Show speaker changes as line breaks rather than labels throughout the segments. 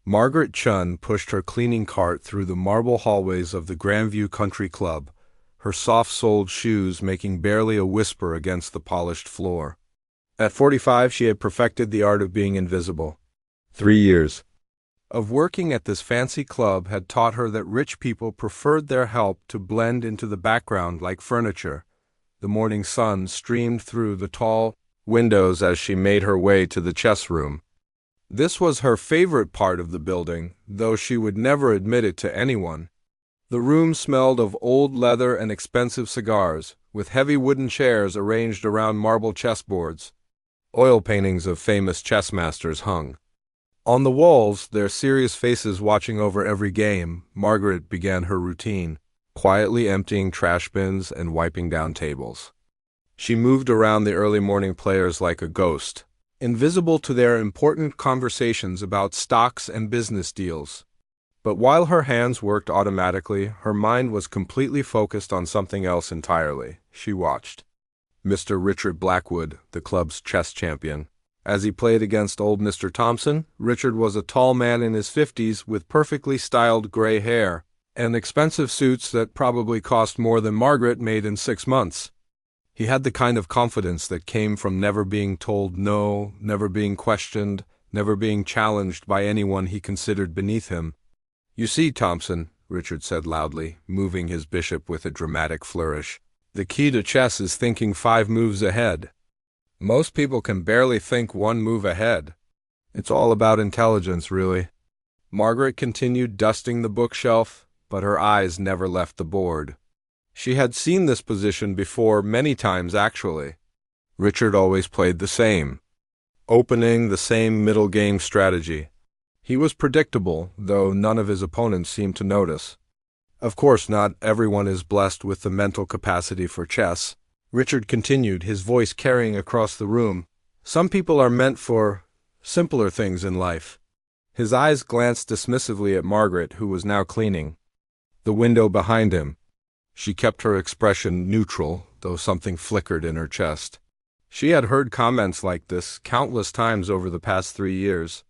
Margaret Chun pushed her cleaning cart through the marble hallways of the Grandview Country Club, her soft-soled shoes making barely a whisper against the polished floor. At 45, she had perfected the art of being invisible. 3 years of working at this fancy club had taught her that rich people preferred their help to blend into the background like furniture. The morning sun streamed through the tall windows as she made her way to the chess room. This was her favorite part of the building, though she would never admit it to anyone. The room smelled of old leather and expensive cigars, with heavy wooden chairs arranged around marble chessboards. Oil paintings of famous chess masters hung. On the walls, their serious faces watching over every game, Margaret began her routine, quietly emptying trash bins and wiping down tables. She moved around the early morning players like a ghost, invisible to their important conversations about stocks and business deals. But while her hands worked automatically, her mind was completely focused on something else entirely. She watched Mr. Richard Blackwood, the club's chess champion. As he played against old Mr. Thompson, Richard was a tall man in his 50s with perfectly styled gray hair and expensive suits that probably cost more than Margaret made in 6 months. He had the kind of confidence that came from never being told no, never being questioned, never being challenged by anyone he considered beneath him. "You see, Thompson," Richard said loudly, moving his bishop with a dramatic flourish, "the key to chess is thinking 5 moves ahead. Most people can barely think 1 move ahead. It's all about intelligence, really." Margaret continued dusting the bookshelf, but her eyes never left the board. She had seen this position before many times, actually. Richard always played the same opening, the same middle game strategy. He was predictable, though none of his opponents seemed to notice. Of course, not everyone is blessed with the mental capacity for chess. Richard continued, his voice carrying across the room. "Some people are meant for simpler things in life." His eyes glanced dismissively at Margaret, who was now cleaning the window behind him. She kept her expression neutral, though something flickered in her chest. She had heard comments like this countless times over the past 3 years.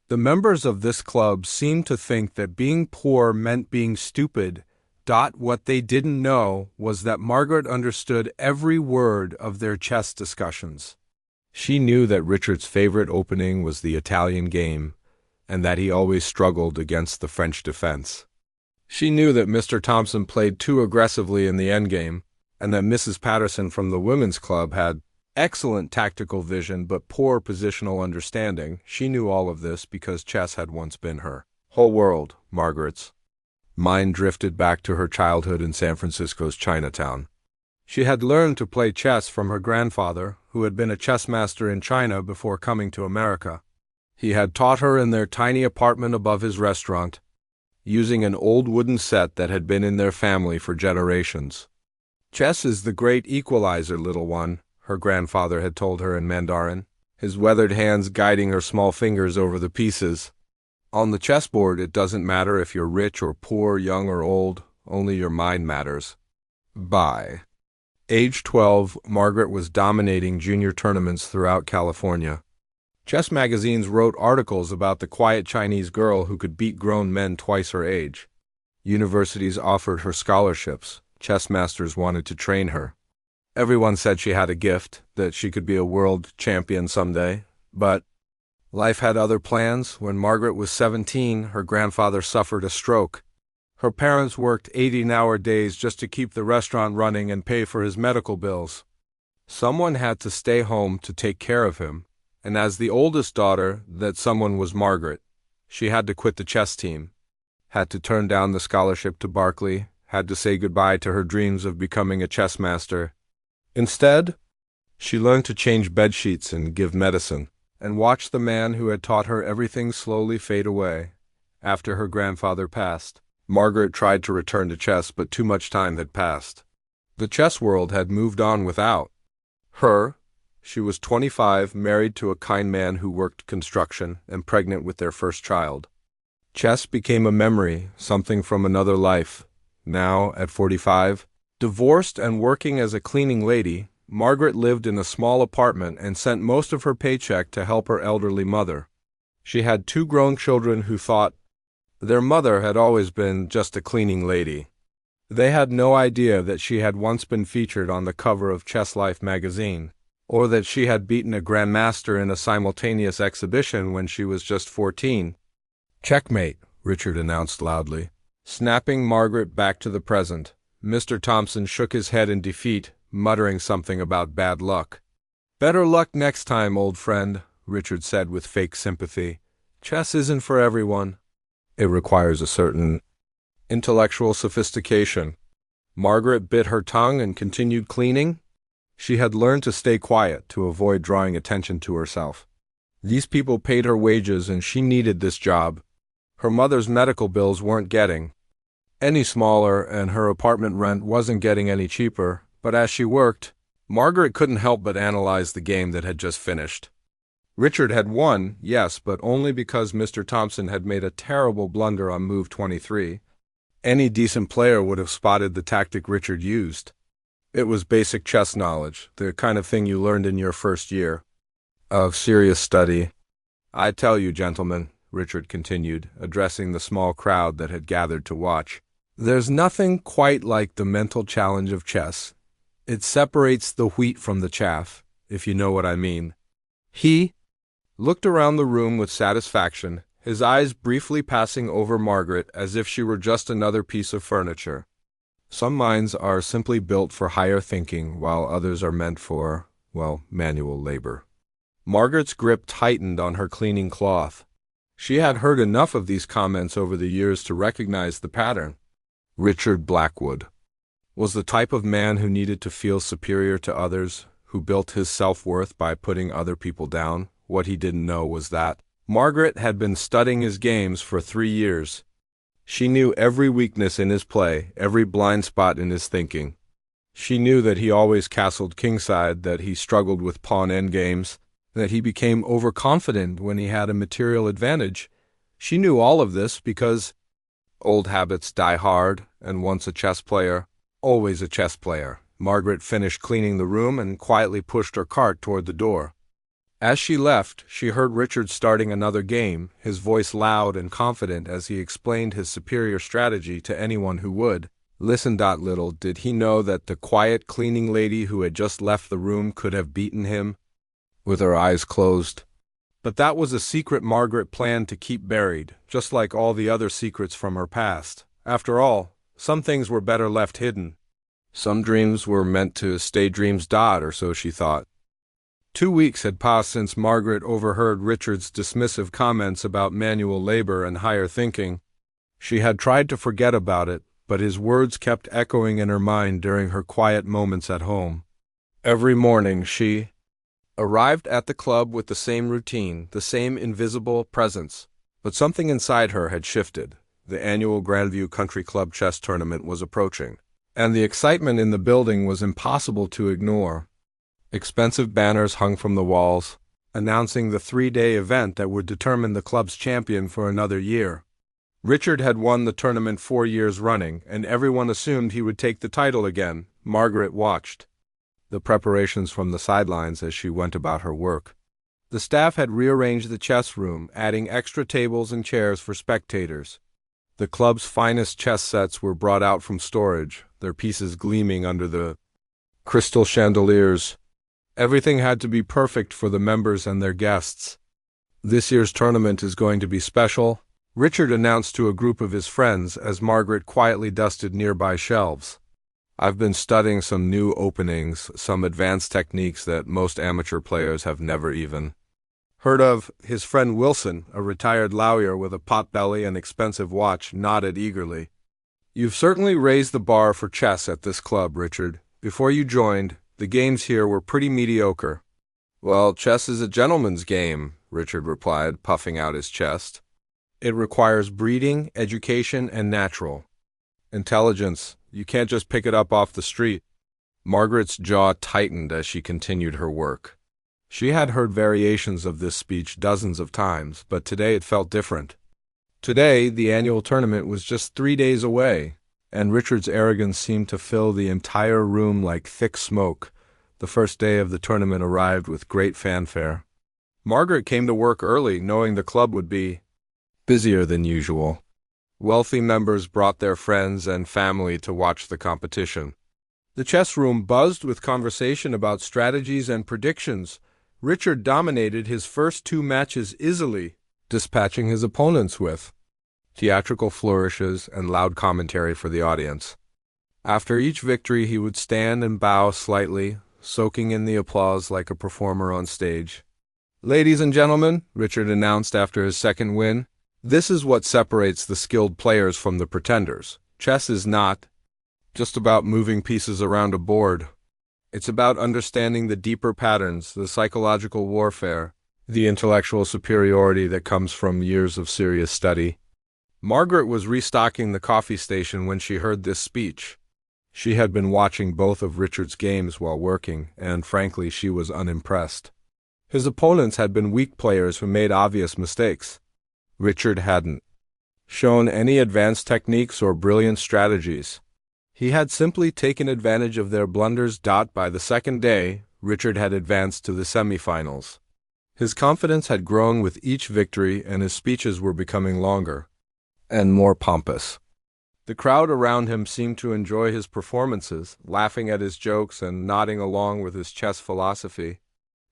The members of this club seemed to think that being poor meant being stupid. What they didn't know was that Margaret understood every word of their chess discussions. She knew that Richard's favorite opening was the Italian game, and that he always struggled against the French defense. She knew that Mr. Thompson played too aggressively in the endgame, and that Mrs. Patterson from the women's club had excellent tactical vision but poor positional understanding. She knew all of this because chess had once been her whole world. Margaret's mind drifted back to her childhood in San Francisco's Chinatown. She had learned to play chess from her grandfather, who had been a chess master in China before coming to America. He had taught her in their tiny apartment above his restaurant, using an old wooden set that had been in their family for generations. "Chess is the great equalizer, little one," her grandfather had told her in Mandarin, his weathered hands guiding her small fingers over the pieces. "On the chessboard, it doesn't matter if you're rich or poor, young or old, only your mind matters." By age 12, Margaret was dominating junior tournaments throughout California. Chess magazines wrote articles about the quiet Chinese girl who could beat grown men twice her age. Universities offered her scholarships. Chess masters wanted to train her. Everyone said she had a gift, that she could be a world champion someday. But life had other plans. When Margaret was 17, her grandfather suffered a stroke. Her parents worked 18-hour days just to keep the restaurant running and pay for his medical bills. Someone had to stay home to take care of him. And as the oldest daughter, that someone was Margaret. She had to quit the chess team, had to turn down the scholarship to Berkeley, had to say goodbye to her dreams of becoming a chess master. Instead, she learned to change bedsheets and give medicine, and watch the man who had taught her everything slowly fade away. After her grandfather passed, Margaret tried to return to chess, but too much time had passed. The chess world had moved on without her. She was 25, married to a kind man who worked construction, and pregnant with their first child. Chess became a memory, something from another life. Now, at 45, divorced and working as a cleaning lady, Margaret lived in a small apartment and sent most of her paycheck to help her elderly mother. She had two grown children who thought their mother had always been just a cleaning lady. They had no idea that she had once been featured on the cover of Chess Life magazine, or that she had beaten a grandmaster in a simultaneous exhibition when she was just 14. "Checkmate," Richard announced loudly, snapping Margaret back to the present. Mr. Thompson shook his head in defeat, muttering something about bad luck. "Better luck next time, old friend," Richard said with fake sympathy. "Chess isn't for everyone. It requires a certain intellectual sophistication." Margaret bit her tongue and continued cleaning. She had learned to stay quiet to avoid drawing attention to herself. These people paid her wages and she needed this job. Her mother's medical bills weren't getting any smaller and her apartment rent wasn't getting any cheaper, but as she worked, Margaret couldn't help but analyze the game that had just finished. Richard had won, yes, but only because Mr. Thompson had made a terrible blunder on move 23. Any decent player would have spotted the tactic Richard used. It was basic chess knowledge, the kind of thing you learned in your first year of serious study. "I tell you, gentlemen," Richard continued, addressing the small crowd that had gathered to watch, "there's nothing quite like the mental challenge of chess. It separates the wheat from the chaff, if you know what I mean." He looked around the room with satisfaction, his eyes briefly passing over Margaret as if she were just another piece of furniture. Some minds are simply built for higher thinking, while others are meant for, manual labor. Margaret's grip tightened on her cleaning cloth. She had heard enough of these comments over the years to recognize the pattern. Richard Blackwood was the type of man who needed to feel superior to others, who built his self-worth by putting other people down. What he didn't know was that Margaret had been studying his games for 3 years. She knew every weakness in his play, every blind spot in his thinking. She knew that he always castled kingside, that he struggled with pawn endgames, that he became overconfident when he had a material advantage. She knew all of this because old habits die hard, and once a chess player, always a chess player. Margaret finished cleaning the room and quietly pushed her cart toward the door. As she left, she heard Richard starting another game, his voice loud and confident as he explained his superior strategy to anyone who would listen. Little did he know that the quiet cleaning lady who had just left the room could have beaten him with her eyes closed. But that was a secret Margaret planned to keep buried, just like all the other secrets from her past. After all, some things were better left hidden. Some dreams were meant to stay dreams. Or so she thought. 2 weeks had passed since Margaret overheard Richard's dismissive comments about manual labor and higher thinking. She had tried to forget about it, but his words kept echoing in her mind during her quiet moments at home. Every morning she arrived at the club with the same routine, the same invisible presence. But something inside her had shifted. The annual Grandview Country Club chess tournament was approaching, and the excitement in the building was impossible to ignore. Expensive banners hung from the walls, announcing the 3-day event that would determine the club's champion for another year. Richard had won the tournament 4 years running, and everyone assumed he would take the title again. Margaret watched the preparations from the sidelines as she went about her work. The staff had rearranged the chess room, adding extra tables and chairs for spectators. The club's finest chess sets were brought out from storage, their pieces gleaming under the crystal chandeliers. Everything had to be perfect for the members and their guests. "This year's tournament is going to be special," Richard announced to a group of his friends as Margaret quietly dusted nearby shelves. "I've been studying some new openings, some advanced techniques that most amateur players have never even heard of." His friend Wilson, a retired lawyer with a potbelly and expensive watch, nodded eagerly. "You've certainly raised the bar for chess at this club, Richard. Before you joined, the games here were pretty mediocre." "Well, chess is a gentleman's game," Richard replied, puffing out his chest. "It requires breeding, education, and natural intelligence. You can't just pick it up off the street." Margaret's jaw tightened as she continued her work. She had heard variations of this speech dozens of times, but today it felt different. Today, the annual tournament was just 3 days away, and Richard's arrogance seemed to fill the entire room like thick smoke. The first day of the tournament arrived with great fanfare. Margaret came to work early, knowing the club would be busier than usual. Wealthy members brought their friends and family to watch the competition. The chess room buzzed with conversation about strategies and predictions. Richard dominated his first two matches easily, dispatching his opponents with theatrical flourishes and loud commentary for the audience. After each victory, he would stand and bow slightly, soaking in the applause like a performer on stage. "Ladies and gentlemen," Richard announced after his second win, "this is what separates the skilled players from the pretenders. Chess is not just about moving pieces around a board. It's about understanding the deeper patterns, the psychological warfare, the intellectual superiority that comes from years of serious study." Margaret was restocking the coffee station when she heard this speech. She had been watching both of Richard's games while working, and frankly, she was unimpressed. His opponents had been weak players who made obvious mistakes. Richard hadn't shown any advanced techniques or brilliant strategies. He had simply taken advantage of their blunders. By the second day, Richard had advanced to the semifinals. His confidence had grown with each victory, and his speeches were becoming longer and more pompous. The crowd around him seemed to enjoy his performances, laughing at his jokes and nodding along with his chess philosophy.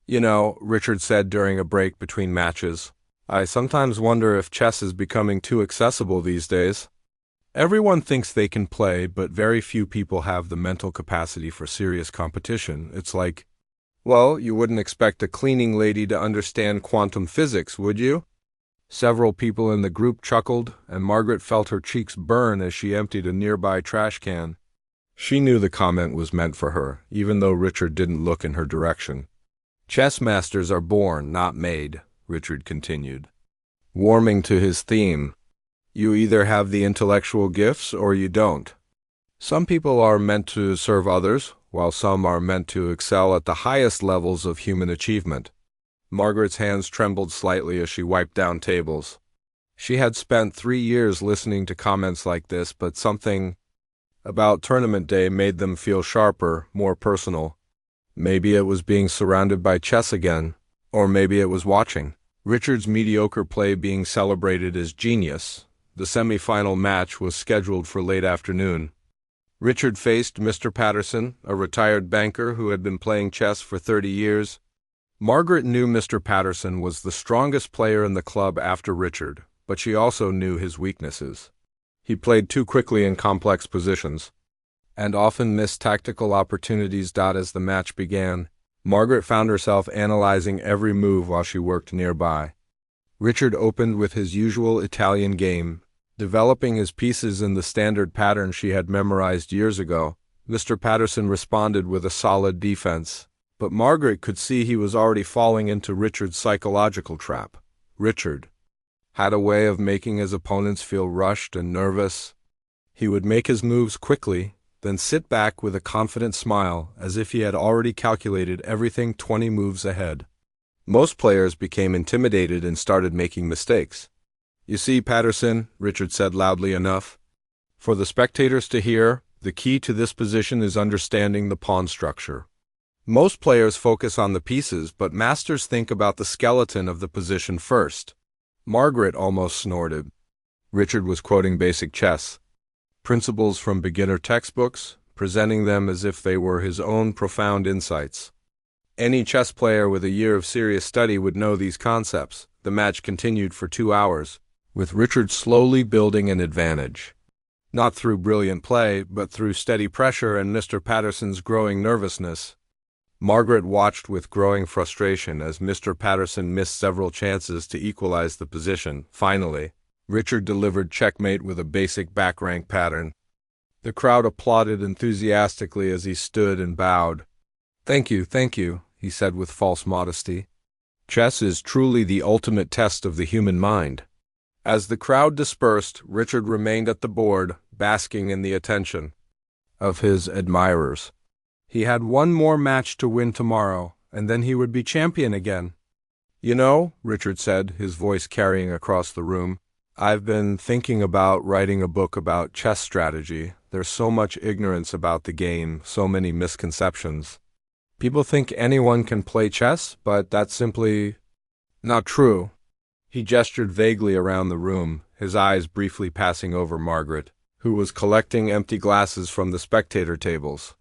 "You know," Richard said during a break between matches, "I sometimes wonder if chess is becoming too accessible these days. Everyone thinks they can play, but very few people have the mental capacity for serious competition. It's like, well, you wouldn't expect a cleaning lady to understand quantum physics, would you?" Several people in the group chuckled, and Margaret felt her cheeks burn as she emptied a nearby trash can. She knew the comment was meant for her, even though Richard didn't look in her direction. "Chess masters are born, not made," Richard continued, warming to his theme. "You either have the intellectual gifts or you don't. Some people are meant to serve others, while some are meant to excel at the highest levels of human achievement." Margaret's hands trembled slightly as she wiped down tables. She had spent 3 years listening to comments like this, but something about tournament day made them feel sharper, more personal. Maybe it was being surrounded by chess again, or maybe it was watching Richard's mediocre play being celebrated as genius. The semi-final match was scheduled for late afternoon. Richard faced Mr. Patterson, a retired banker who had been playing chess for 30 years. Margaret knew Mr. Patterson was the strongest player in the club after Richard, but she also knew his weaknesses. He played too quickly in complex positions, and often missed tactical opportunities. As the match began, Margaret found herself analyzing every move while she worked nearby. Richard opened with his usual Italian game, developing his pieces in the standard pattern she had memorized years ago. Mr. Patterson responded with a solid defense, but Margaret could see he was already falling into Richard's psychological trap. Richard had a way of making his opponents feel rushed and nervous. He would make his moves quickly, then sit back with a confident smile, as if he had already calculated everything 20 moves ahead. Most players became intimidated and started making mistakes. "You see, Patterson," Richard said loudly enough for the spectators to hear, "the key to this position is understanding the pawn structure. Most players focus on the pieces, but masters think about the skeleton of the position first." Margaret almost snorted. Richard was quoting basic chess principles from beginner textbooks, presenting them as if they were his own profound insights. Any chess player with a year of serious study would know these concepts. The match continued for 2 hours, with Richard slowly building an advantage. Not through brilliant play, but through steady pressure and Mr. Patterson's growing nervousness. Margaret watched with growing frustration as Mr. Patterson missed several chances to equalize the position. Finally, Richard delivered checkmate with a basic back rank pattern. The crowd applauded enthusiastically as he stood and bowed. Thank you," he said with false modesty. "Chess is truly the ultimate test of the human mind." As the crowd dispersed, Richard remained at the board, basking in the attention of his admirers. He had one more match to win tomorrow, and then he would be champion again. "You know," Richard said, his voice carrying across the room, "I've been thinking about writing a book about chess strategy. There's so much ignorance about the game, so many misconceptions. People think anyone can play chess, but that's simply Not true. He gestured vaguely around the room, his eyes briefly passing over Margaret, who was collecting empty glasses from the spectator tables.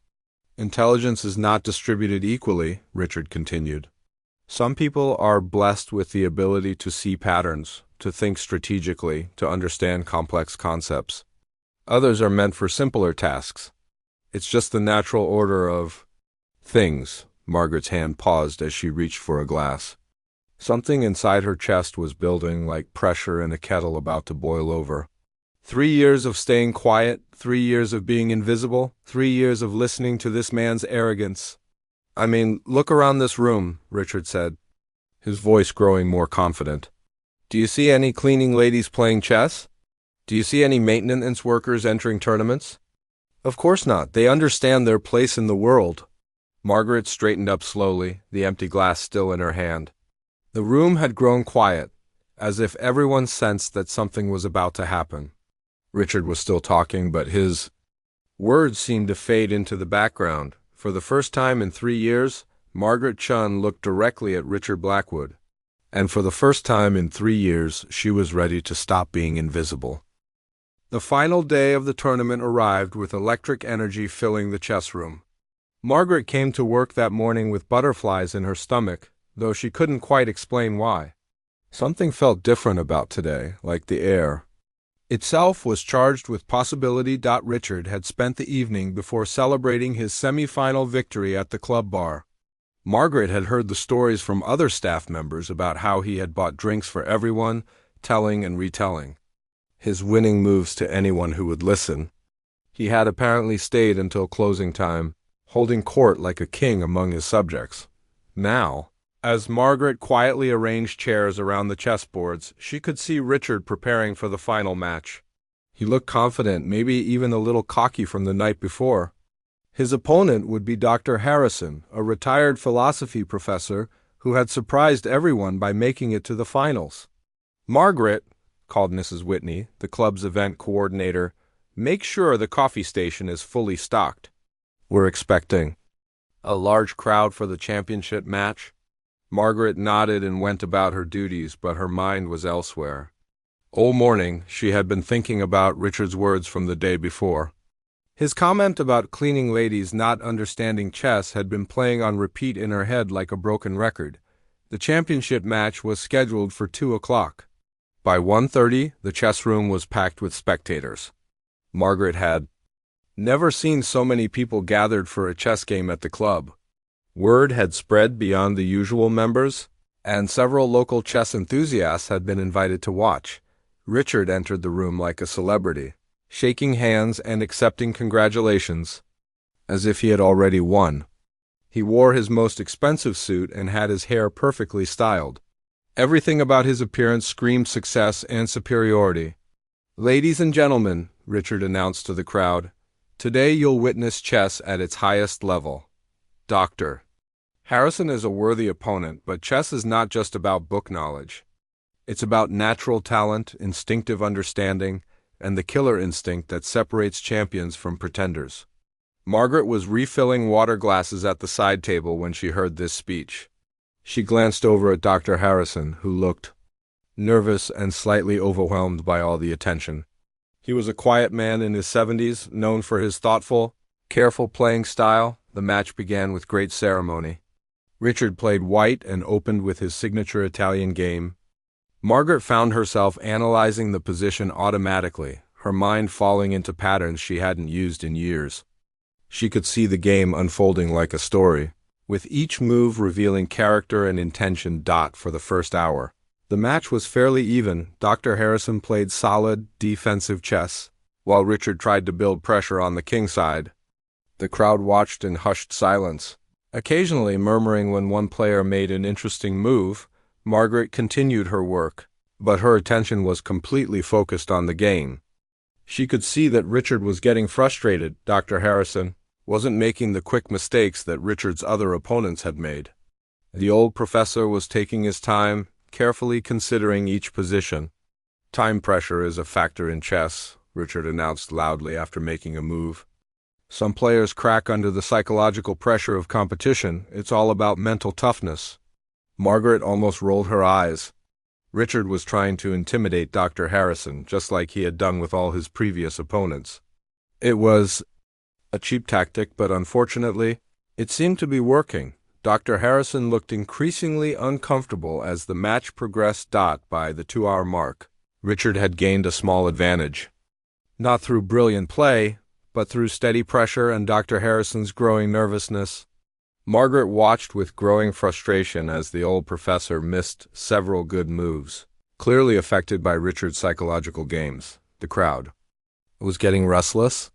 Intelligence is not distributed equally, Richard continued. Some people are blessed with the ability to see patterns, to think strategically, to understand complex concepts. Others are meant for simpler tasks. It's just the natural order of things. Margaret's hand paused as she reached for a glass. Something inside her chest was building like pressure in a kettle about to boil over. 3 years of staying quiet, 3 years of being invisible, 3 years of listening to this man's arrogance. I mean, look around this room, Richard said, his voice growing more confident. Do you see any cleaning ladies playing chess? Do you see any maintenance workers entering tournaments? Of course not. They understand their place in the world. Margaret straightened up slowly, the empty glass still in her hand. The room had grown quiet, as if everyone sensed that something was about to happen. Richard was still talking, but his words seemed to fade into the background. For the first time in 3 years, Margaret Chun looked directly at Richard Blackwood. And for the first time in 3 years, she was ready to stop being invisible. The final day of the tournament arrived with electric energy filling the chess room. Margaret came to work that morning with butterflies in her stomach, though she couldn't quite explain why. Something felt different about today, like the air itself was charged with possibility. Richard had spent the evening before celebrating his semi-final victory at the club bar. Margaret had heard the stories from other staff members about how he had bought drinks for everyone, telling and retelling his winning moves to anyone who would listen. He had apparently stayed until closing time, holding court like a king among his subjects. Now, as Margaret quietly arranged chairs around the chessboards, she could see Richard preparing for the final match. He looked confident, maybe even a little cocky from the night before. His opponent would be Dr. Harrison, a retired philosophy professor who had surprised everyone by making it to the finals. "Margaret," called Mrs. Whitney, the club's event coordinator, "make sure the coffee station is fully stocked. We're expecting a large crowd for the championship match." Margaret nodded and went about her duties, but her mind was elsewhere. All morning, she had been thinking about Richard's words from the day before. His comment about cleaning ladies not understanding chess had been playing on repeat in her head like a broken record. The championship match was scheduled for 2 o'clock. By 1:30, the chess room was packed with spectators. Margaret had never seen so many people gathered for a chess game at the club. Word had spread beyond the usual members, and several local chess enthusiasts had been invited to watch. Richard entered the room like a celebrity, shaking hands and accepting congratulations, as if he had already won. He wore his most expensive suit and had his hair perfectly styled. Everything about his appearance screamed success and superiority. "Ladies and gentlemen," Richard announced to the crowd, "today you'll witness chess at its highest level. Dr. Harrison is a worthy opponent, but chess is not just about book knowledge. It's about natural talent, instinctive understanding, and the killer instinct that separates champions from pretenders." Margaret was refilling water glasses at the side table when she heard this speech. She glanced over at Dr. Harrison, who looked nervous and slightly overwhelmed by all the attention. He was a quiet man in his 70s, known for his thoughtful, careful playing style. The match began with great ceremony. Richard played white and opened with his signature Italian game. Margaret found herself analyzing the position automatically, her mind falling into patterns she hadn't used in years. She could see the game unfolding like a story, with each move revealing character and intention. For the first hour, the match was fairly even. Dr. Harrison played solid, defensive chess, while Richard tried to build pressure on the king side. The crowd watched in hushed silence, occasionally murmuring when one player made an interesting move. Margaret continued her work, but her attention was completely focused on the game. She could see that Richard was getting frustrated. Dr. Harrison wasn't making the quick mistakes that Richard's other opponents had made. The old professor was taking his time, carefully considering each position. "Time pressure is a factor in chess," Richard announced loudly after making a move. "Some players crack under the psychological pressure of competition. It's all about mental toughness." Margaret almost rolled her eyes. Richard was trying to intimidate Dr. Harrison, just like he had done with all his previous opponents. It was a cheap tactic, but unfortunately, it seemed to be working. Dr. Harrison looked increasingly uncomfortable as the match progressed. By the 2-hour mark, Richard had gained a small advantage. Not through brilliant play, but through steady pressure and Dr. Harrison's growing nervousness. Margaret watched with growing frustration as the old professor missed several good moves, clearly affected by Richard's psychological games. The crowd was getting restless.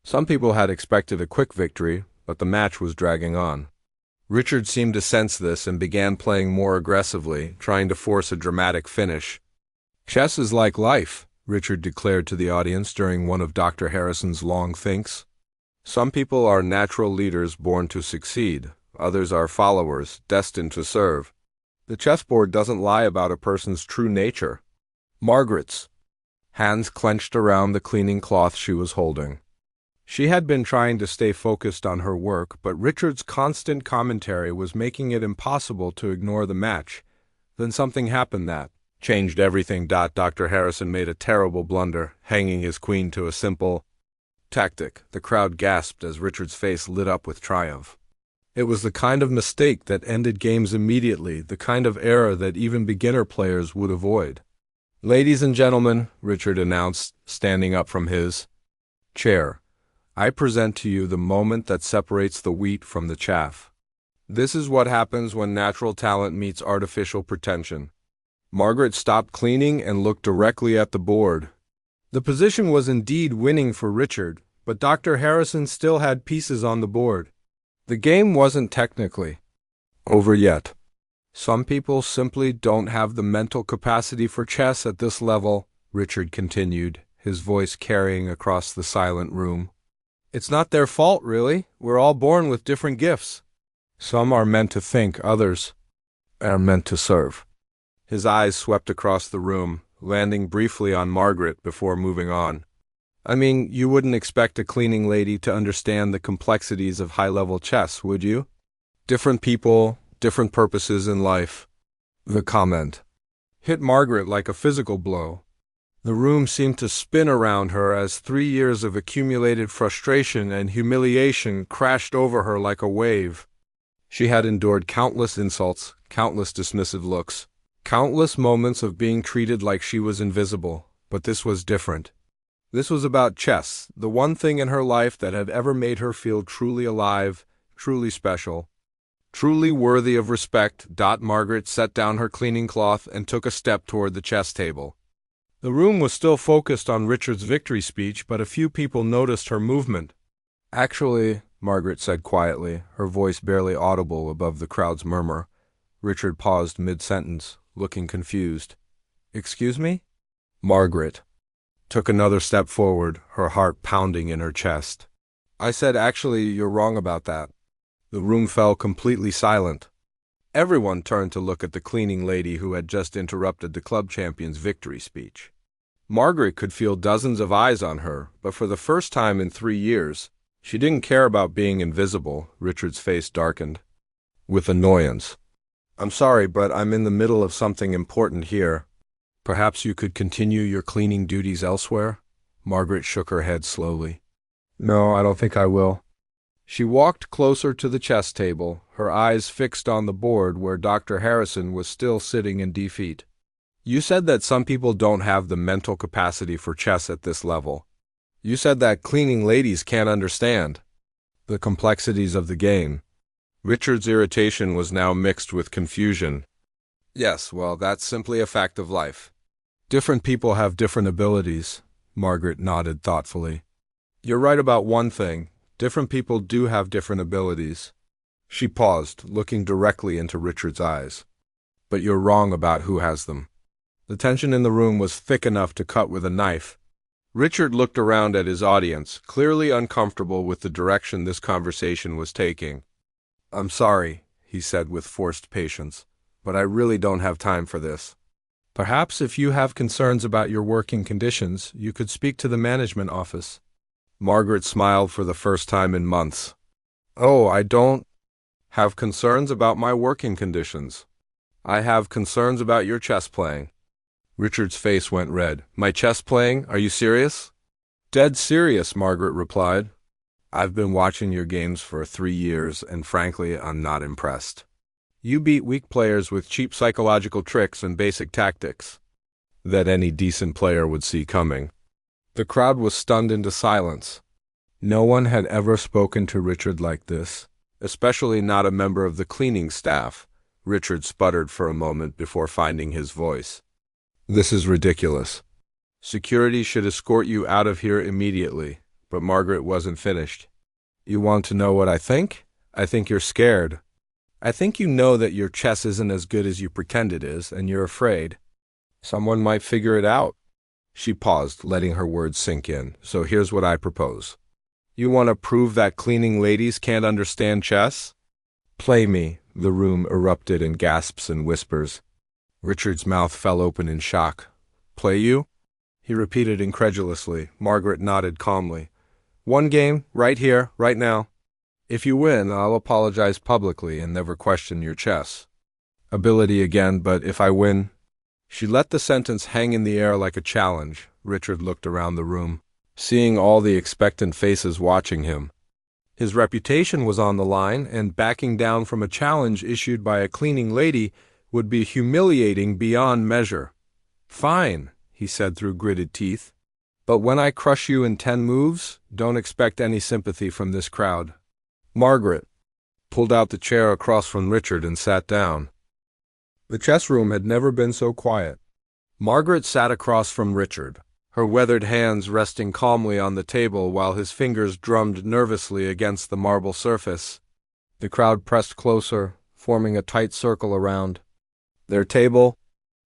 Some people had expected a quick victory, but the match was dragging on. Richard seemed to sense this and began playing more aggressively, trying to force a dramatic finish. "Chess is like life," Richard declared to the audience during one of Dr. Harrison's long thinks. "Some people are natural leaders born to succeed. Others are followers, destined to serve. The chessboard doesn't lie about a person's true nature." Margaret's hands clenched around the cleaning cloth she was holding. She had been trying to stay focused on her work, but Richard's constant commentary was making it impossible to ignore the match. Then something happened that changed everything. Dr. Harrison made a terrible blunder, hanging his queen to a simple tactic. The crowd gasped as Richard's face lit up with triumph. It was the kind of mistake that ended games immediately, the kind of error that even beginner players would avoid. "Ladies and gentlemen," Richard announced, standing up from his chair, "I present to you the moment that separates the wheat from the chaff. This is what happens when natural talent meets artificial pretension." Margaret stopped cleaning and looked directly at the board. The position was indeed winning for Richard, but Dr. Harrison still had pieces on the board. The game wasn't technically over yet. "Some people simply don't have the mental capacity for chess at this level," Richard continued, his voice carrying across the silent room. "It's not their fault, really. We're all born with different gifts. Some are meant to think, others are meant to serve." His eyes swept across the room, landing briefly on Margaret before moving on. "I mean, you wouldn't expect a cleaning lady to understand the complexities of high-level chess, would you? Different people, different purposes in life." The comment hit Margaret like a physical blow. The room seemed to spin around her as 3 years of accumulated frustration and humiliation crashed over her like a wave. She had endured countless insults, countless dismissive looks, countless moments of being treated like she was invisible, but this was different. This was about chess, the one thing in her life that had ever made her feel truly alive, truly special, truly worthy of respect. Margaret set down her cleaning cloth and took a step toward the chess table. The room was still focused on Richard's victory speech, but a few people noticed her movement. "Actually," Margaret said quietly, her voice barely audible above the crowd's murmur. Richard paused mid-sentence, looking confused. "Excuse me?" Margaret took another step forward, her heart pounding in her chest. "I said, actually, you're wrong about that." The room fell completely silent. Everyone turned to look at the cleaning lady who had just interrupted the club champion's victory speech. Margaret could feel dozens of eyes on her, but for the first time in 3 years, she didn't care about being invisible. Richard's face darkened with annoyance. "I'm sorry, but I'm in the middle of something important here. Perhaps you could continue your cleaning duties elsewhere?" Margaret shook her head slowly. "No, I don't think I will." She walked closer to the chess table, her eyes fixed on the board where Dr. Harrison was still sitting in defeat. "You said that some people don't have the mental capacity for chess at this level. You said that cleaning ladies can't understand the complexities of the game." Richard's irritation was now mixed with confusion. "Yes, well, that's simply a fact of life. Different people have different abilities," Margaret nodded thoughtfully. "You're right about one thing. Different people do have different abilities." She paused, looking directly into Richard's eyes. "But you're wrong about who has them." The tension in the room was thick enough to cut with a knife. Richard looked around at his audience, clearly uncomfortable with the direction this conversation was taking. "I'm sorry," he said with forced patience, "but I really don't have time for this. Perhaps if you have concerns about your working conditions, you could speak to the management office." Margaret smiled for the first time in months. "Oh, I don't have concerns about my working conditions." I have concerns about your chess playing. Richard's face went red. My chess playing? Are you serious? Dead serious, Margaret replied. I've been watching your games for 3 years, and frankly, I'm not impressed. You beat weak players with cheap psychological tricks and basic tactics that any decent player would see coming. The crowd was stunned into silence. No one had ever spoken to Richard like this, especially not a member of the cleaning staff. Richard sputtered for a moment before finding his voice. This is ridiculous. Security should escort you out of here immediately. But Margaret wasn't finished. You want to know what I think? I think you're scared. I think you know that your chess isn't as good as you pretend it is, and you're afraid. Someone might figure it out. She paused, letting her words sink in. So here's what I propose. You want to prove that cleaning ladies can't understand chess? Play me. The room erupted in gasps and whispers. Richard's mouth fell open in shock. Play you? He repeated incredulously. Margaret nodded calmly. One game, right here, right now. If you win, I'll apologize publicly and never question your chess ability again, but if I win... She let the sentence hang in the air like a challenge. Richard looked around the room, seeing all the expectant faces watching him. His reputation was on the line, and backing down from a challenge issued by a cleaning lady would be humiliating beyond measure. Fine, he said through gritted teeth. But when I crush you in 10 moves, don't expect any sympathy from this crowd. Margaret pulled out the chair across from Richard and sat down. The chess room had never been so quiet. Margaret sat across from Richard, her weathered hands resting calmly on the table while his fingers drummed nervously against the marble surface. The crowd pressed closer, forming a tight circle around their table.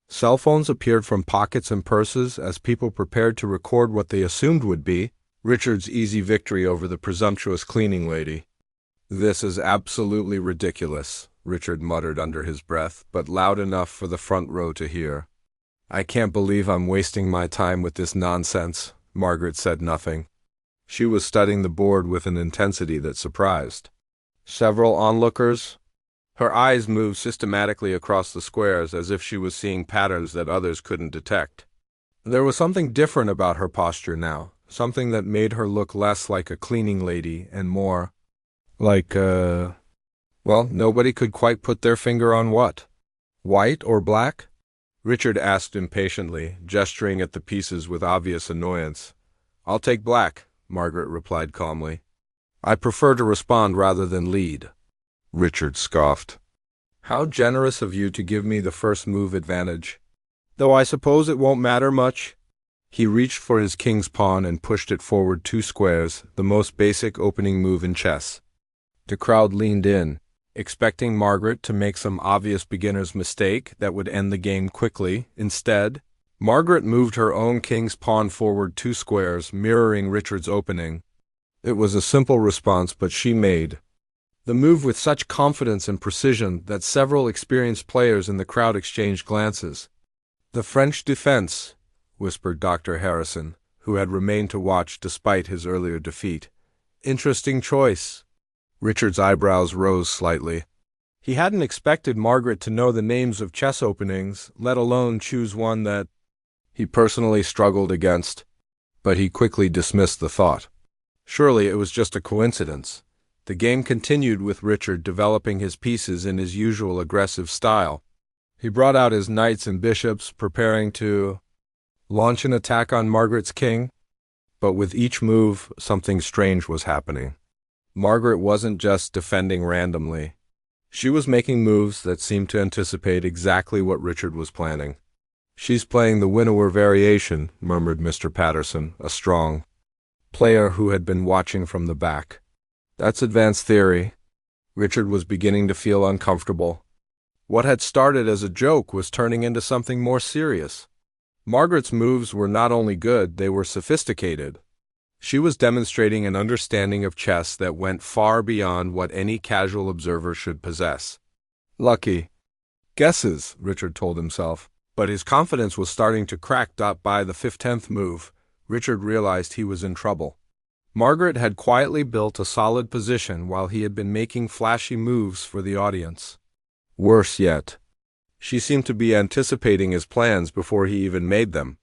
Cell phones appeared from pockets and purses as people prepared to record what they assumed would be Richard's easy victory over the presumptuous cleaning lady. This is absolutely ridiculous, Richard muttered under his breath, but loud enough for the front row to hear. I can't believe I'm wasting my time with this nonsense. Margaret said nothing. She was studying the board with an intensity that surprised several onlookers. Her eyes moved systematically across the squares as if she was seeing patterns that others couldn't detect. There was something different about her posture now, something that made her look less like a cleaning lady and more like well, nobody could quite put their finger on what. White or black? Richard asked impatiently, gesturing at the pieces with obvious annoyance. I'll take black, Margaret replied calmly. I prefer to respond rather than lead. Richard scoffed. How generous of you to give me the first move advantage. Though I suppose it won't matter much. He reached for his king's pawn and pushed it forward 2 squares, the most basic opening move in chess. The crowd leaned in, expecting Margaret to make some obvious beginner's mistake that would end the game quickly. Instead, Margaret moved her own king's pawn forward 2 squares, mirroring Richard's opening. It was a simple response, but she made the move with such confidence and precision that several experienced players in the crowd exchanged glances. The French defense, whispered Dr. Harrison, who had remained to watch despite his earlier defeat. Interesting choice. Richard's eyebrows rose slightly. He hadn't expected Margaret to know the names of chess openings, let alone choose one that he personally struggled against. But he quickly dismissed the thought. Surely it was just a coincidence. The game continued with Richard developing his pieces in his usual aggressive style. He brought out his knights and bishops, preparing to launch an attack on Margaret's king. But with each move, something strange was happening. Margaret wasn't just defending randomly. She was making moves that seemed to anticipate exactly what Richard was planning. She's playing the winnower variation, murmured Mr. Patterson, a strong player who had been watching from the back. That's advanced theory. Richard was beginning to feel uncomfortable. What had started as a joke was turning into something more serious. Margaret's moves were not only good, they were sophisticated. She was demonstrating an understanding of chess that went far beyond what any casual observer should possess. Lucky guesses, Richard told himself, but his confidence was starting to crack. By the 15th move, Richard realized he was in trouble. Margaret had quietly built a solid position while he had been making flashy moves for the audience. Worse yet, She seemed to be anticipating his plans before he even made them.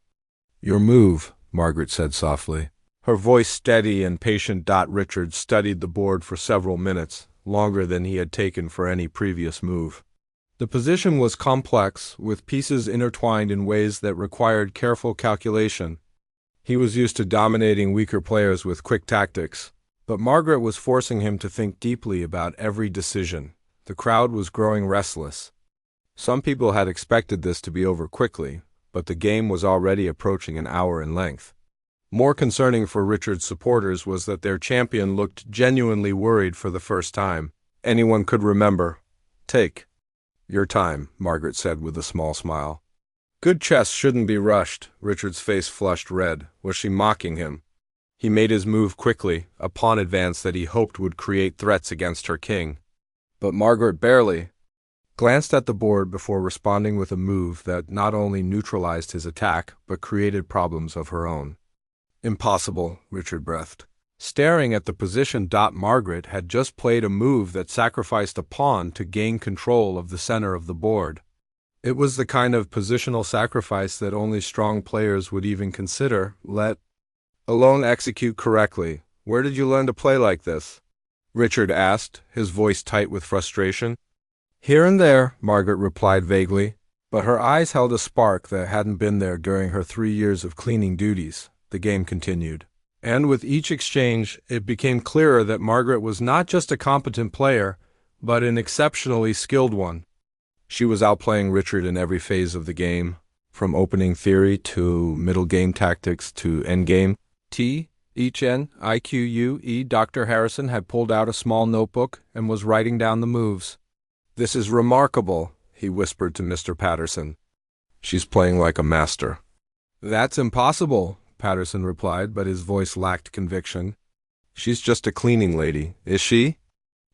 "Your move," Margaret said softly. Her voice steady and patient. Richard studied the board for several minutes, longer than he had taken for any previous move. The position was complex, with pieces intertwined in ways that required careful calculation. He was used to dominating weaker players with quick tactics, but Margaret was forcing him to think deeply about every decision. The crowd was growing restless. Some people had expected this to be over quickly, but the game was already approaching an hour in length. More concerning for Richard's supporters was that their champion looked genuinely worried for the first time. Anyone could remember. "Take your time," Margaret said with a small smile. Good chess shouldn't be rushed. Richard's face flushed red. Was she mocking him? He made his move quickly, a pawn advance that he hoped would create threats against her king. But Margaret barely glanced at the board before responding with a move that not only neutralized his attack, but created problems of her own. "Impossible," Richard breathed, staring at the position. Margaret had just played a move that sacrificed a pawn to gain control of the center of the board. It was the kind of positional sacrifice that only strong players would even consider, let alone execute correctly. "Where did you learn to play like this?" Richard asked, his voice tight with frustration. "Here and there," Margaret replied vaguely, but her eyes held a spark that hadn't been there during her 3 years of cleaning duties. The game continued. And with each exchange, it became clearer that Margaret was not just a competent player, but an exceptionally skilled one. She was outplaying Richard in every phase of the game, from opening theory to middle game tactics to endgame. IQUE. Dr. Harrison had pulled out a small notebook and was writing down the moves. "This is remarkable," he whispered to Mr. Patterson. "She's playing like a master." "That's impossible," Patterson replied, but his voice lacked conviction. "She's just a cleaning lady, is she?"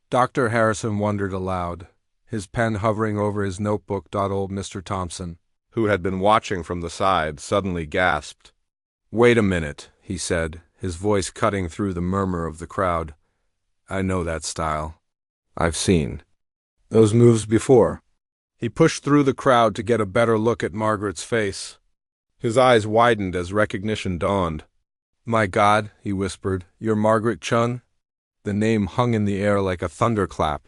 Dr. Harrison wondered aloud, his pen hovering over his notebook. Old Mr. Thompson, who had been watching from the side, suddenly gasped. "Wait a minute," he said, his voice cutting through the murmur of the crowd. "I know that style. I've seen those moves before." He pushed through the crowd to get a better look at Margaret's face. His eyes widened as recognition dawned. "My God," he whispered, "you're Margaret Chun?" The name hung in the air like a thunderclap.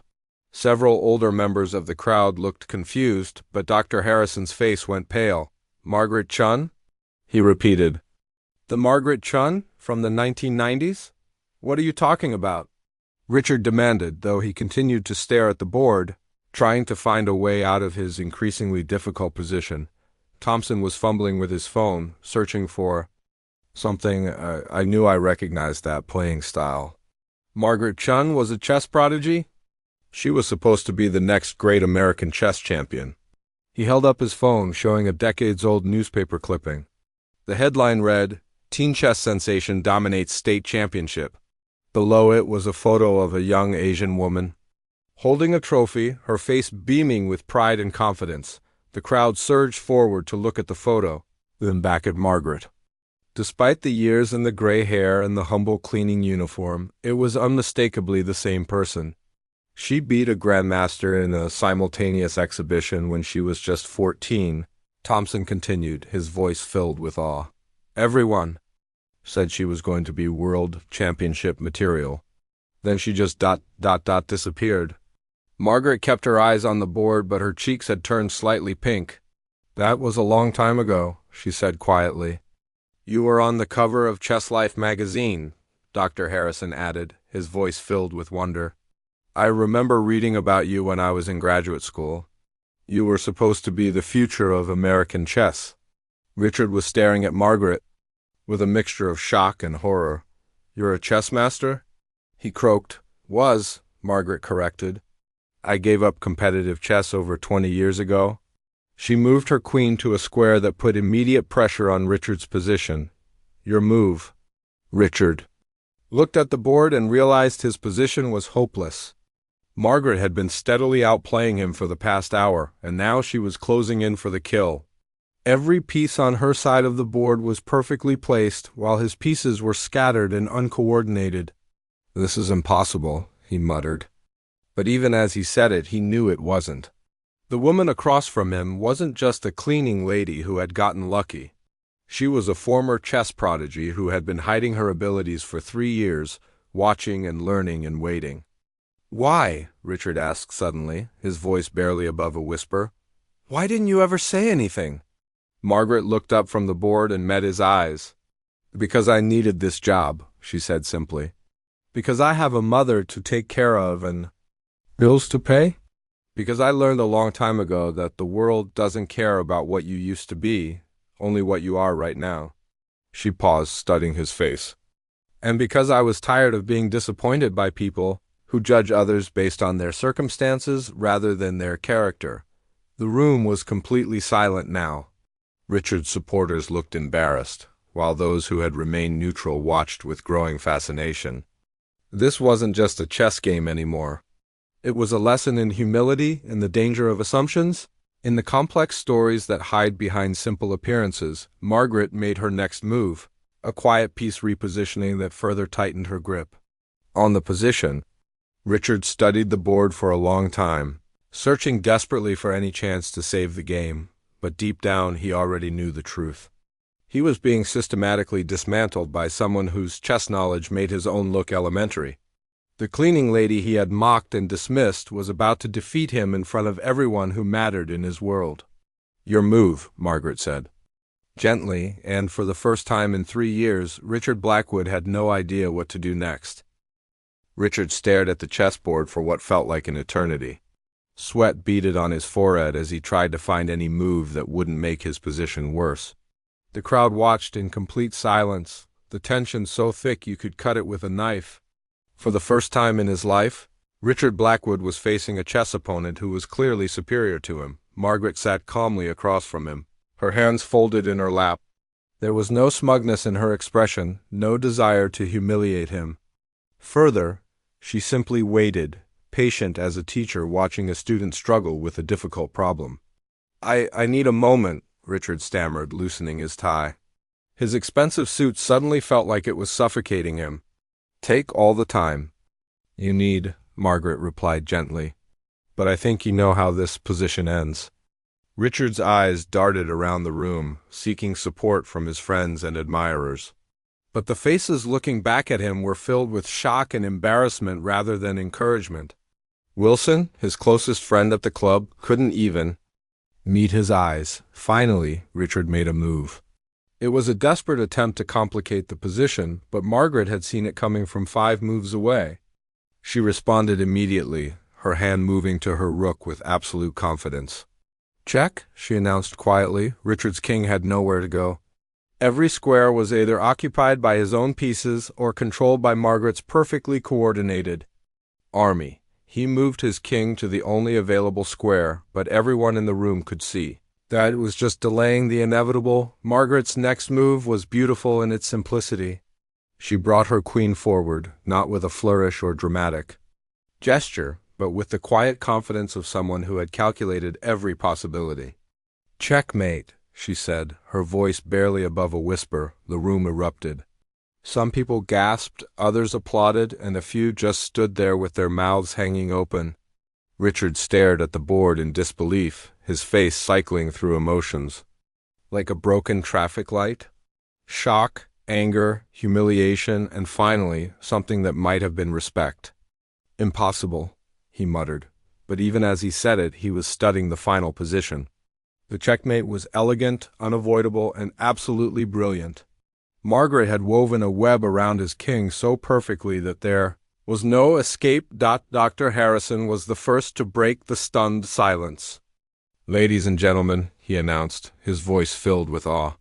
Several older members of the crowd looked confused, but Dr. Harrison's face went pale. "Margaret Chun?" he repeated. "The Margaret Chun from the 1990s? What are you talking about?" Richard demanded, though he continued to stare at the board, trying to find a way out of his increasingly difficult position. Thompson was fumbling with his phone, searching for something. I knew I recognized that playing style. Margaret Chun was a chess prodigy? She was supposed to be the next great American chess champion. He held up his phone, showing a decades-old newspaper clipping. The headline read, "Teen Chess Sensation Dominates State Championship." Below it was a photo of a young Asian woman holding a trophy, her face beaming with pride and confidence. The crowd surged forward to look at the photo, then back at Margaret. Despite the years and the gray hair and the humble cleaning uniform, it was unmistakably the same person. She beat a grandmaster in a simultaneous exhibition when she was just 14. Thompson continued, his voice filled with awe. "Everyone said she was going to be world championship material. Then she just disappeared." Margaret kept her eyes on the board, but her cheeks had turned slightly pink. "That was a long time ago," she said quietly. "You were on the cover of Chess Life magazine," Dr. Harrison added, his voice filled with wonder. "I remember reading about you when I was in graduate school. You were supposed to be the future of American chess." Richard was staring at Margaret with a mixture of shock and horror. "You're a chess master?" he croaked. "Was," Margaret corrected. "I gave up competitive chess over 20 years ago." She moved her queen to a square that put immediate pressure on Richard's position. "Your move." Richard looked at the board and realized his position was hopeless. Margaret had been steadily outplaying him for the past hour, and now she was closing in for the kill. Every piece on her side of the board was perfectly placed, while his pieces were scattered and uncoordinated. "This is impossible," he muttered. But even as he said it, he knew it wasn't. The woman across from him wasn't just a cleaning lady who had gotten lucky. She was a former chess prodigy who had been hiding her abilities for 3 years, watching and learning and waiting. "Why?" Richard asked suddenly, his voice barely above a whisper. "Why didn't you ever say anything?" Margaret looked up from the board and met his eyes. "Because I needed this job," she said simply. "Because I have a mother to take care of and bills to pay. Because I learned a long time ago that the world doesn't care about what you used to be, only what you are right now." She paused, studying his face. "And because I was tired of being disappointed by people who judge others based on their circumstances rather than their character." The room was completely silent now. Richard's supporters looked embarrassed, while those who had remained neutral watched with growing fascination. This wasn't just a chess game anymore. It was a lesson in humility, in the danger of assumptions, in the complex stories that hide behind simple appearances. Margaret made her next move, a quiet piece repositioning that further tightened her grip. On the position, Richard studied the board for a long time, searching desperately for any chance to save the game, but deep down he already knew the truth. He was being systematically dismantled by someone whose chess knowledge made his own look elementary. The cleaning lady he had mocked and dismissed was about to defeat him in front of everyone who mattered in his world. "Your move," Margaret said. Gently, and for the first time in 3 years, Richard Blackwood had no idea what to do next. Richard stared at the chessboard for what felt like an eternity. Sweat beaded on his forehead as he tried to find any move that wouldn't make his position worse. The crowd watched in complete silence, the tension so thick you could cut it with a knife. For the first time in his life, Richard Blackwood was facing a chess opponent who was clearly superior to him. Margaret sat calmly across from him, her hands folded in her lap. There was no smugness in her expression, no desire to humiliate him. Further, she simply waited, patient as a teacher watching a student struggle with a difficult problem. I need a moment," Richard stammered, loosening his tie. His expensive suit suddenly felt like it was suffocating him. "Take all the time you need," Margaret replied gently. "But I think you know how this position ends." Richard's eyes darted around the room, seeking support from his friends and admirers. But the faces looking back at him were filled with shock and embarrassment rather than encouragement. Wilson, his closest friend at the club, couldn't even meet his eyes. Finally, Richard made a move. It was a desperate attempt to complicate the position, but Margaret had seen it coming from 5 moves away. She responded immediately, her hand moving to her rook with absolute confidence. "Check," she announced quietly. Richard's king had nowhere to go. Every square was either occupied by his own pieces or controlled by Margaret's perfectly coordinated army. He moved his king to the only available square, but everyone in the room could see that it was just delaying the inevitable. Margaret's next move was beautiful in its simplicity. She brought her queen forward, not with a flourish or dramatic gesture, but with the quiet confidence of someone who had calculated every possibility. "Checkmate," she said, her voice barely above a whisper. The room erupted. Some people gasped, others applauded, and a few just stood there with their mouths hanging open. Richard stared at the board in disbelief, his face cycling through emotions. Like a broken traffic light? Shock, anger, humiliation, and finally, something that might have been respect. "Impossible," he muttered, but even as he said it, he was studying the final position. The checkmate was elegant, unavoidable, and absolutely brilliant. Margaret had woven a web around his king so perfectly that there was no escape. Dr. Harrison was the first to break the stunned silence. "Ladies and gentlemen," he announced, his voice filled with awe,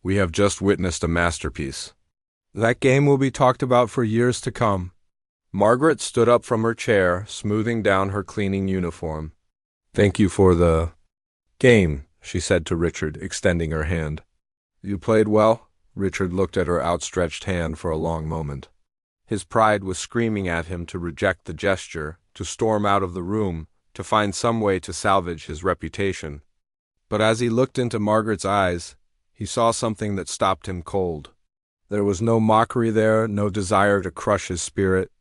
"we have just witnessed a masterpiece. That game will be talked about for years to come." Margaret stood up from her chair, smoothing down her cleaning uniform. "Thank you for the game," she said to Richard, extending her hand. "You played well?" Richard looked at her outstretched hand for a long moment. His pride was screaming at him to reject the gesture, to storm out of the room, to find some way to salvage his reputation. But as he looked into Margaret's eyes, he saw something that stopped him cold. There was no mockery there, no desire to crush his spirit.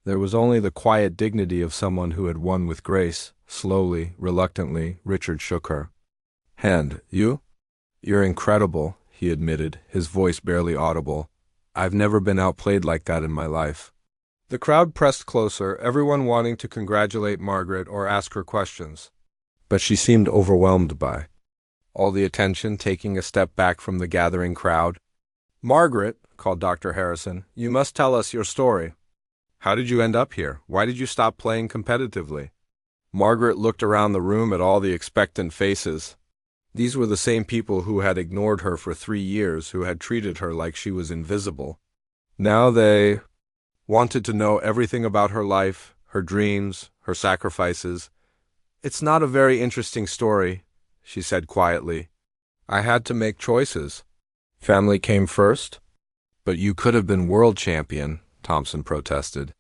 There was only the quiet dignity of someone who had won with grace. Slowly, reluctantly, Richard shook her hand. You? You're incredible, he admitted, his voice barely audible. I've never been outplayed like that in my life. The crowd pressed closer, everyone wanting to congratulate Margaret or ask her questions. But she seemed overwhelmed by all the attention, taking a step back from the gathering crowd. Margaret, called Dr. Harrison, you must tell us your story. How did you end up here? Why did you stop playing competitively? Margaret looked around the room at all the expectant faces. These were the same people who had ignored her for 3 years, who had treated her like she was invisible. Now they wanted to know everything about her life, her dreams, her sacrifices. It's not a very interesting story, she said quietly. I had to make choices. Family came first. But you could have been world champion, Thompson protested.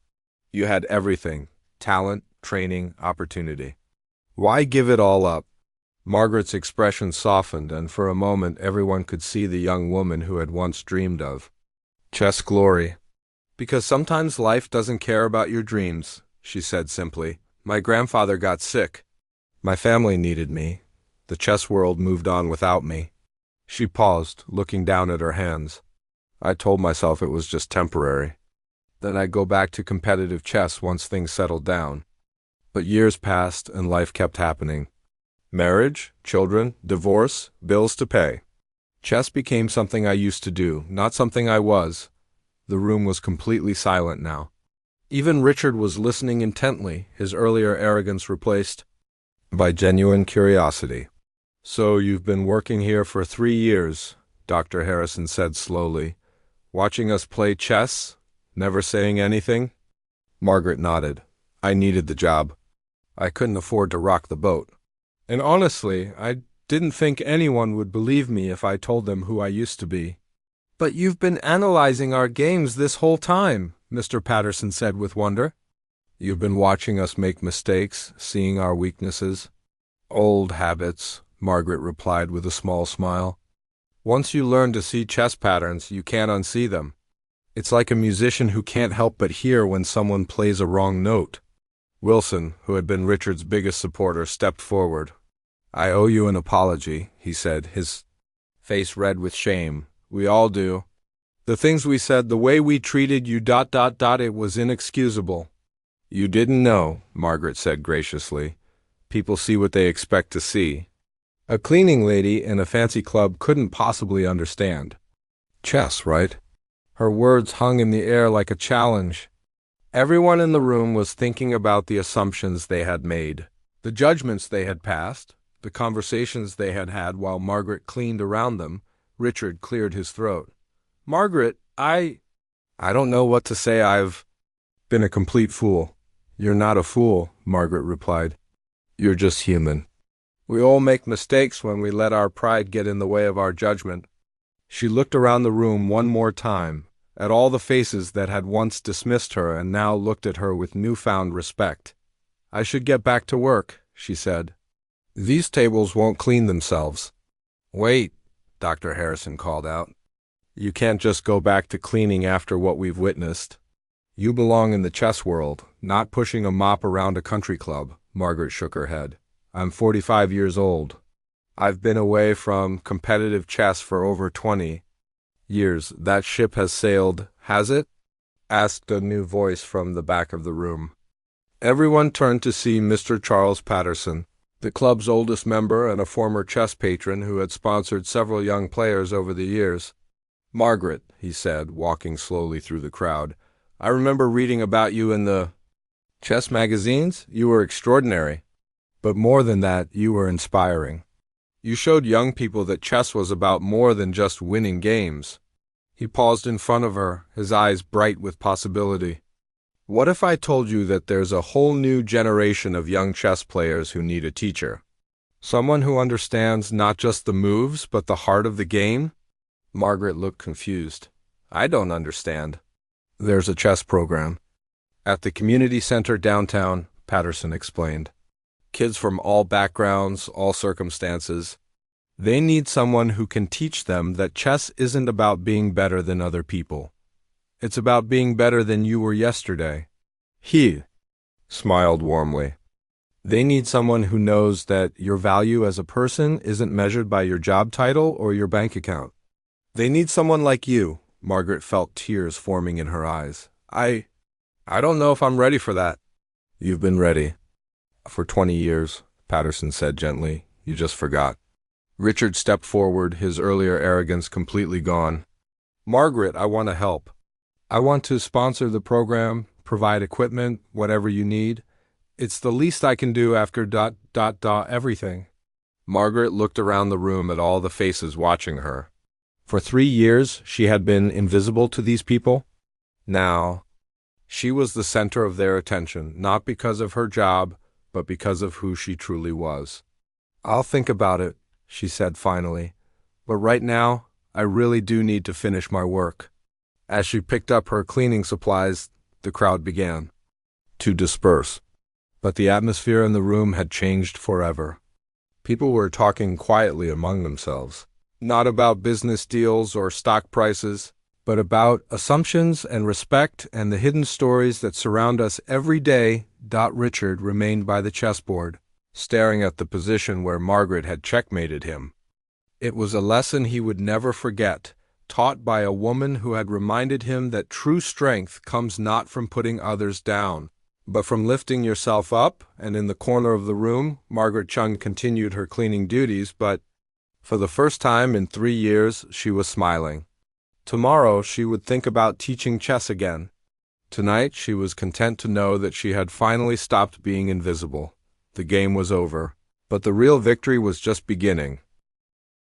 You had everything: talent, training, opportunity. Why give it all up? Margaret's expression softened, and for a moment everyone could see the young woman who had once dreamed of chess glory. Because sometimes life doesn't care about your dreams, she said simply. My grandfather got sick. My family needed me. The chess world moved on without me. She paused, looking down at her hands. I told myself it was just temporary. Then I'd go back to competitive chess once things settled down. But years passed and life kept happening. Marriage, children, divorce, bills to pay. Chess became something I used to do, not something I was. The room was completely silent now. Even Richard was listening intently, his earlier arrogance replaced by genuine curiosity. So you've been working here for 3 years, Dr. Harrison said slowly. Watching us play chess? Never saying anything? Margaret nodded. I needed the job. I couldn't afford to rock the boat. And honestly, I didn't think anyone would believe me if I told them who I used to be. But you've been analyzing our games this whole time, Mr. Patterson said with wonder. You've been watching us make mistakes, seeing our weaknesses. Old habits, Margaret replied with a small smile. Once you learn to see chess patterns, you can't unsee them. It's like a musician who can't help but hear when someone plays a wrong note. Wilson, who had been Richard's biggest supporter, stepped forward. I owe you an apology, he said, his face red with shame. We all do. The things we said, the way we treated you, it was inexcusable. You didn't know, Margaret said graciously. People see what they expect to see. A cleaning lady in a fancy club couldn't possibly understand. Chess, right? Her words hung in the air like a challenge. Everyone in the room was thinking about the assumptions they had made, the judgments they had passed, the conversations they had had while Margaret cleaned around them. Richard cleared his throat. Margaret, I don't know what to say. I've been a complete fool. You're not a fool, Margaret replied. You're just human. We all make mistakes when we let our pride get in the way of our judgment. She looked around the room one more time, at all the faces that had once dismissed her and now looked at her with newfound respect. I should get back to work, she said. These tables won't clean themselves. Wait, Dr. Harrison called out. You can't just go back to cleaning after what we've witnessed. You belong in the chess world, not pushing a mop around a country club. Margaret shook her head. I'm 45 years old. I've been away from competitive chess for over 20 years. That ship has sailed, has it? Asked a new voice from the back of the room. Everyone turned to see Mr. Charles Patterson, the club's oldest member and a former chess patron who had sponsored several young players over the years. Margaret, he said, walking slowly through the crowd, I remember reading about you in the chess magazines. You were extraordinary. But more than that, you were inspiring. You showed young people that chess was about more than just winning games. He paused in front of her, his eyes bright with possibility. What if I told you that there's a whole new generation of young chess players who need a teacher? Someone who understands not just the moves, but the heart of the game? Margaret looked confused. I don't understand. There's a chess program. At the community center downtown, Patterson explained. Kids from all backgrounds, all circumstances. They need someone who can teach them that chess isn't about being better than other people. It's about being better than you were yesterday. He smiled warmly. They need someone who knows that your value as a person isn't measured by your job title or your bank account. They need someone like you. Margaret felt tears forming in her eyes. I don't know if I'm ready for that. You've been ready. For 20 years, Patterson said gently. You just forgot. Richard stepped forward, his earlier arrogance completely gone. Margaret, I want to help. I want to sponsor the program, provide equipment, whatever you need. It's the least I can do after ... everything. Margaret looked around the room at all the faces watching her. For 3 years, she had been invisible to these people. Now, she was the center of their attention, not because of her job, but because of who she truly was. I'll think about it, she said finally. But right now, I really do need to finish my work. As she picked up her cleaning supplies, the crowd began to disperse. But the atmosphere in the room had changed forever. People were talking quietly among themselves, not about business deals or stock prices, but about assumptions and respect and the hidden stories that surround us every day. Richard remained by the chessboard, staring at the position where Margaret had checkmated him. It was a lesson he would never forget, taught by a woman who had reminded him that true strength comes not from putting others down, but from lifting yourself up. And in the corner of the room, Margaret Chung continued her cleaning duties, but for the first time in 3 years, she was smiling. Tomorrow, she would think about teaching chess again. Tonight, she was content to know that she had finally stopped being invisible. The game was over, but the real victory was just beginning.